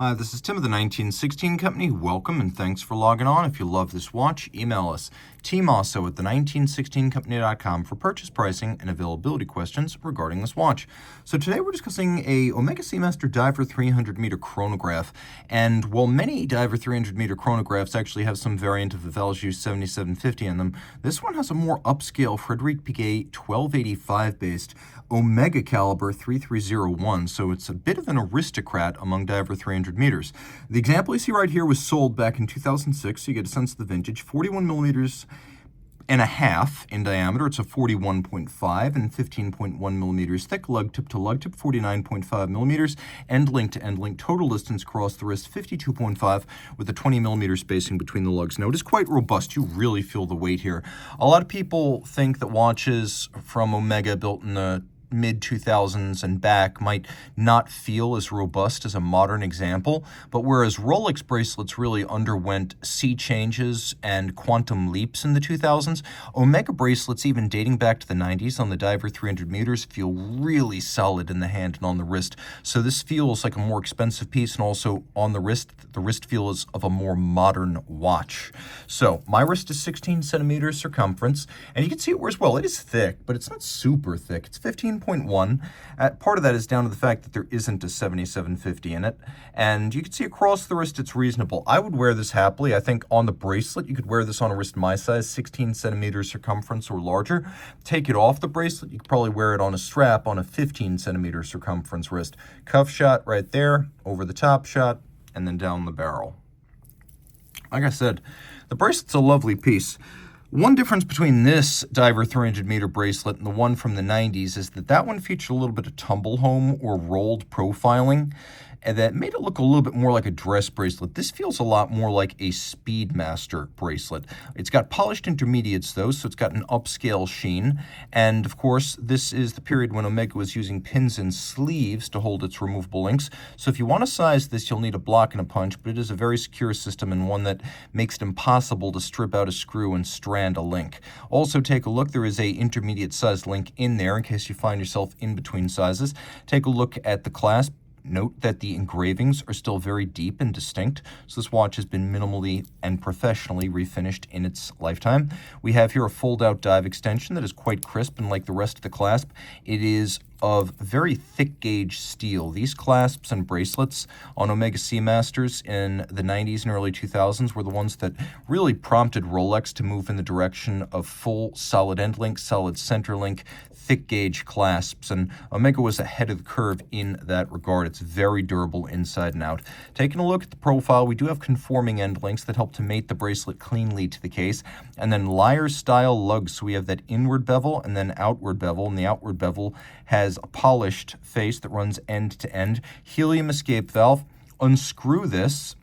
Hi, this is Tim of the 1916 Company. Welcome and thanks for logging on. If you love this watch, email us, Team Mosso at the1916company.com for purchase pricing and availability questions regarding this watch. So today we're discussing a Omega Seamaster Diver 300-meter chronograph. And while many Diver 300-meter chronographs actually have some variant of the Valjoux 7750 in them, this one has a more upscale Frederic Piguet 1285-based Omega caliber 3301, so it's a bit of an aristocrat among Diver 300 meters. The example you see right here was sold back in 2006, so you get a sense of the vintage. 41 millimeters and a half in diameter. It's a 41.5 and 15.1 millimeters thick. Lug tip to lug tip, 49.5 millimeters. End link to end link. Total distance across the wrist, 52.5 with a 20 millimeter spacing between the lugs. Now, it is quite robust. You really feel the weight here. A lot of people think that watches from Omega built in the mid-2000s and back might not feel as robust as a modern example, but whereas Rolex bracelets really underwent sea changes and quantum leaps in the 2000s, Omega bracelets, even dating back to the 90s on the Diver 300 meters, feel really solid in the hand and on the wrist. So this feels like a more expensive piece, and also on the wrist feel is of a more modern watch. So my wrist is 16 centimeters circumference, and you can see it wears well. It is thick, but it's not super thick. It's 15.1. Part of that is down to the fact that there isn't a 7750 in it. And you can see across the wrist it's reasonable. I would wear this happily. I think on the bracelet, you could wear this on a wrist my size, 16 centimeters circumference or larger. Take it off the bracelet, you could probably wear it on a strap on a 15 centimeter circumference wrist. Cuff shot right there, over the top shot, and then down the barrel. Like I said, the bracelet's a lovely piece. One difference between this Diver 300-meter bracelet and the one from the 90s is that that one featured a little bit of tumble home or rolled profiling, and that made it look a little bit more like a dress bracelet. This feels a lot more like a Speedmaster bracelet. It's got polished intermediates, though, so it's got an upscale sheen. And, of course, this is the period when Omega was using pins and sleeves to hold its removable links. So if you want to size this, you'll need a block and a punch, but it is a very secure system and one that makes it impossible to strip out a screw and strand a link. Also, take a look. There is a intermediate-sized link in there in case you find yourself in between sizes. Take a look at the clasp. Note that the engravings are still very deep and distinct, so this watch has been minimally and professionally refinished in its lifetime. We have here a fold-out dive extension that is quite crisp, and like the rest of the clasp, it is of very thick gauge steel. These clasps and bracelets on Omega Seamasters in the 90s and early 2000s were the ones that really prompted Rolex to move in the direction of full solid end link, solid center link, thick gauge clasps, and Omega was ahead of the curve in that regard. It's very durable inside and out. Taking a look at the profile, we do have conforming end links that help to mate the bracelet cleanly to the case, and then lyre style lugs. So we have that inward bevel and then outward bevel, and the outward bevel has a polished face that runs end to end. Helium Escape Valve. Unscrew this,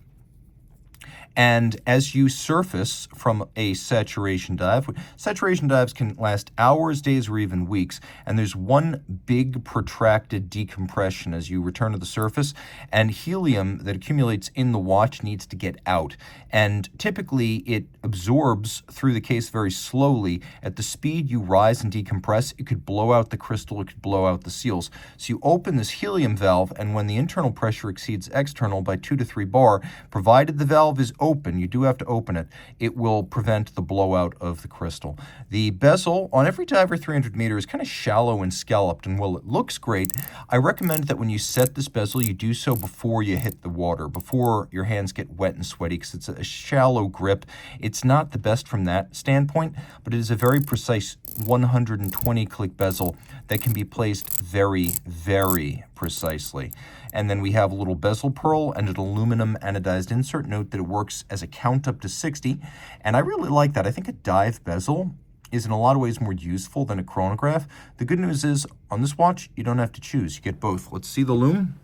and as you surface from a saturation dive, saturation dives can last hours, days, or even weeks, and there's one big protracted decompression as you return to the surface, and helium that accumulates in the watch needs to get out. And typically, it absorbs through the case very slowly. At the speed you rise and decompress, it could blow out the crystal, it could blow out the seals. So you open this helium valve, and when the internal pressure exceeds external by 2 to 3 bar, provided the valve is open, you do have to open it, it will prevent the blowout of the crystal. The bezel on every Diver 300 meter is kind of shallow and scalloped, and while it looks great, I recommend that when you set this bezel, you do so before you hit the water, before your hands get wet and sweaty, because it's a shallow grip. It's not the best from that standpoint, but it is a very precise 120 click bezel that can be placed very, very precisely. And then we have a little bezel pearl and an aluminum anodized insert. Note that it works as a count up to 60, and I really like that. I think a dive bezel is in a lot of ways more useful than a chronograph. The good news is, on this watch, you don't have to choose. You get both. Let's see the lume.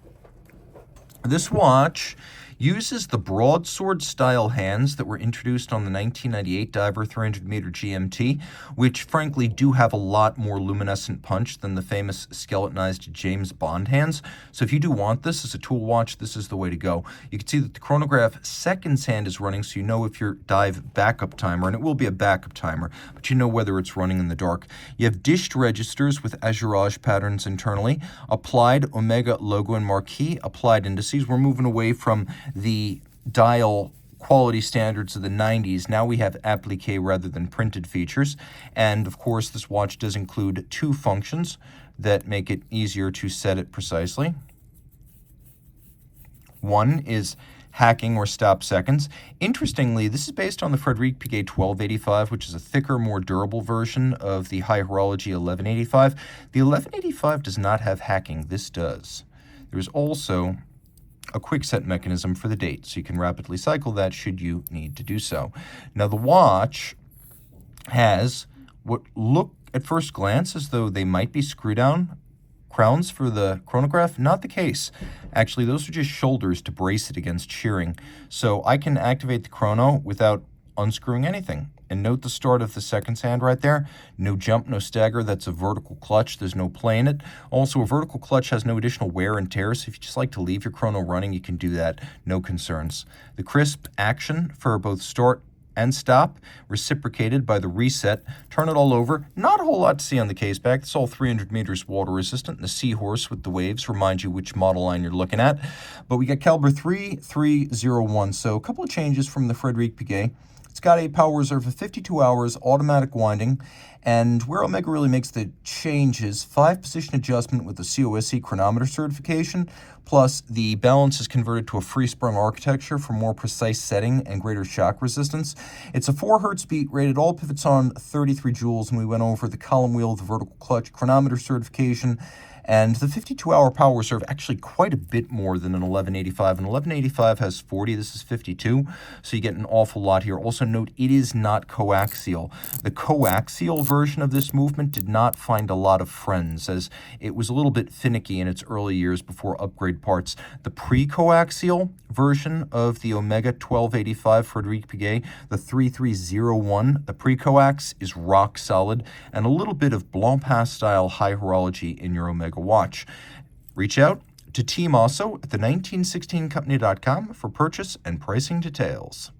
This watch Uses the broadsword style hands that were introduced on the 1998 Diver 300-meter GMT, which frankly do have a lot more luminescent punch than the famous skeletonized James Bond hands. So if you do want this as a tool watch, this is the way to go. You can see that the Chronograph seconds hand is running, so you know if your dive backup timer, and it will be a backup timer, but you know whether it's running in the dark. You have dished registers with azurage patterns internally, applied Omega logo and marquee, applied indices. We're moving away from the dial quality standards of the 90s. Now we have applique rather than printed features. And of course, this watch does include two functions that make it easier to set it precisely. One is hacking or stop seconds. Interestingly, this is based on the Frederic Piguet 1285, which is a thicker, more durable version of the High Horology 1185. The 1185 does not have hacking. This does. There is also a quick set mechanism for the date, so you can rapidly cycle that should you need to do so. Now, the watch has what look at first glance as though they might be screw-down crowns for the chronograph. Not the case. Actually, those are just shoulders to brace it against shearing. So I can activate the chrono without unscrewing anything. And note the start of the seconds hand right there. No jump, no stagger. That's a vertical clutch. There's no play in it. Also, a vertical clutch has no additional wear and tear, so if you just like to leave your chrono running, you can do that. No concerns. The crisp action for both start and stop, reciprocated by the reset. Turn it all over. Not a whole lot to see on the case back. It's all 300 meters water resistant. The seahorse with the waves remind you which model line you're looking at. But we got caliber 3301, so a couple of changes from the Frederic Piguet. It's got a power reserve of 52 hours, automatic winding, and where Omega really makes the changes, 5-position adjustment with the COSC chronometer certification, plus the balance is converted to a free-sprung architecture for more precise setting and greater shock resistance. It's a 4 Hz beat, rated all pivots on 33 joules, and we went over the column wheel, the vertical clutch chronometer certification, and the 52-hour power reserve, actually quite a bit more than an 1185. An 1185 has 40, this is 52, so you get an awful lot here. Also note, it is not coaxial. The coaxial version of this movement did not find a lot of friends, as it was a little bit finicky in its early years before upgrade parts. The pre-coaxial version of the Omega 1285 Frederic Piguet, the 3301, the pre-coax is rock solid, and a little bit of Blancpain style high horology in your Omega watch. Reach out to Team Mosso at the 1916company.com for purchase and pricing details.